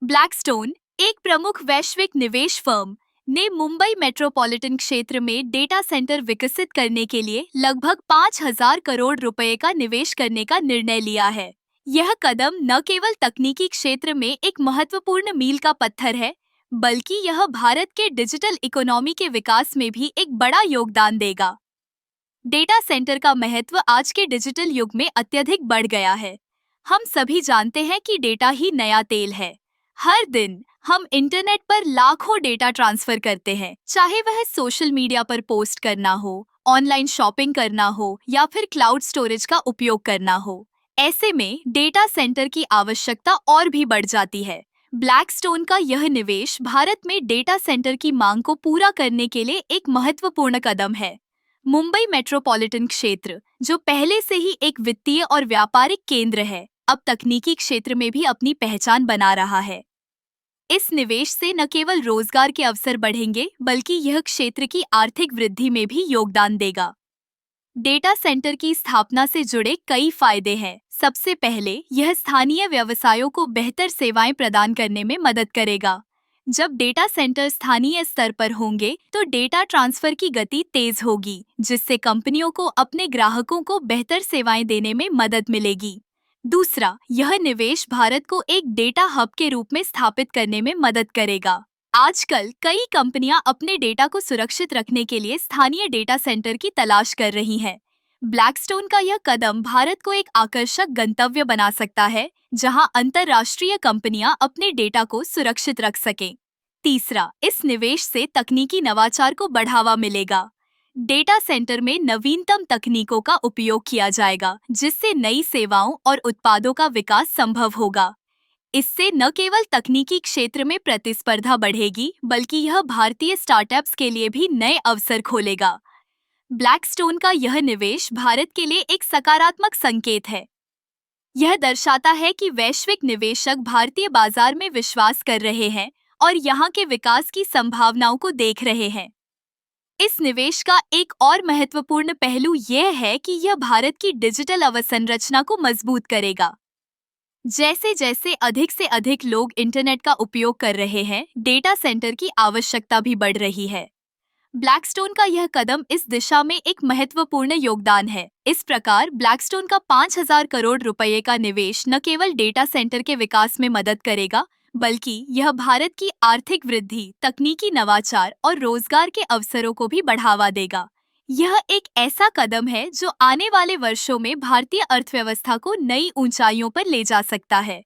Blackstone, एक प्रमुख वैश्विक निवेश फर्म, ने मुंबई मेट्रोपॉलिटन क्षेत्र में डेटा सेंटर विकसित करने के लिए लगभग 5,000 करोड़ रुपए का निवेश करने का निर्णय लिया है। यह कदम न केवल तकनीकी क्षेत्र में एक महत्वपूर्ण मील का पत्थर है, बल्कि यह भारत के डिजिटल इकोनॉमी के विकास में भी एक बड़ा योगदान देगा। डेटा सेंटर का महत्व आज के डिजिटल युग में अत्यधिक बढ़ गया है। हम सभी जानते हैं कि डेटा ही नया तेल है। हर दिन हम इंटरनेट पर लाखों डेटा ट्रांसफर करते हैं, चाहे वह सोशल मीडिया पर पोस्ट करना हो, ऑनलाइन शॉपिंग करना हो या फिर क्लाउड स्टोरेज का उपयोग करना हो। ऐसे में डेटा सेंटर की आवश्यकता और भी बढ़ जाती है। ब्लैकस्टोन का यह निवेश भारत में डेटा सेंटर की मांग को पूरा करने के लिए एक महत्वपूर्ण कदम है। मुंबई मेट्रोपॉलिटन क्षेत्र, जो पहले से ही एक वित्तीय और व्यापारिक केंद्र है, अब तकनीकी क्षेत्र में भी अपनी पहचान बना रहा है। इस निवेश से न केवल रोजगार के अवसर बढ़ेंगे, बल्कि यह क्षेत्र की आर्थिक वृद्धि में भी योगदान देगा। डेटा सेंटर की स्थापना से जुड़े कई फायदे हैं। सबसे पहले, यह स्थानीय व्यवसायों को बेहतर सेवाएं प्रदान करने में मदद करेगा। जब डेटा सेंटर स्थानीय स्तर पर होंगे, तो डेटा ट्रांसफर की गति तेज होगी, जिससे कंपनियों को अपने ग्राहकों को बेहतर सेवाएं देने में मदद मिलेगी। दूसरा, यह निवेश भारत को एक डेटा हब के रूप में स्थापित करने में मदद करेगा। आजकल कई कंपनियां अपने डेटा को सुरक्षित रखने के लिए स्थानीय डेटा सेंटर की तलाश कर रही हैं। ब्लैकस्टोन का यह कदम भारत को एक आकर्षक गंतव्य बना सकता है, जहां अंतर्राष्ट्रीय कंपनियां अपने डेटा को सुरक्षित रख सकें। तीसरा, इस निवेश से तकनीकी नवाचार को बढ़ावा मिलेगा। डेटा सेंटर में नवीनतम तकनीकों का उपयोग किया जाएगा, जिससे नई सेवाओं और उत्पादों का विकास संभव होगा। इससे न केवल तकनीकी क्षेत्र में प्रतिस्पर्धा बढ़ेगी, बल्कि यह भारतीय स्टार्टअप्स के लिए भी नए अवसर खोलेगा। ब्लैकस्टोन का यह निवेश भारत के लिए एक सकारात्मक संकेत है। यह दर्शाता है कि वैश्विक निवेशक भारतीय बाजार में विश्वास कर रहे हैं और यहाँ के विकास की संभावनाओं को देख रहे हैं। इस निवेश का एक और महत्वपूर्ण पहलू यह है कि यह भारत की डिजिटल अवसंरचना को मजबूत करेगा। जैसे जैसे अधिक से अधिक लोग इंटरनेट का उपयोग कर रहे हैं, डेटा सेंटर की आवश्यकता भी बढ़ रही है। ब्लैकस्टोन का यह कदम इस दिशा में एक महत्वपूर्ण योगदान है। इस प्रकार ब्लैकस्टोन का 5,000 करोड़ रुपए का निवेश न केवल डेटा सेंटर के विकास में मदद करेगा, बल्कि यह भारत की आर्थिक वृद्धि, तकनीकी नवाचार और रोजगार के अवसरों को भी बढ़ावा देगा। यह एक ऐसा कदम है जो आने वाले वर्षों में भारतीय अर्थव्यवस्था को नई ऊंचाइयों पर ले जा सकता है।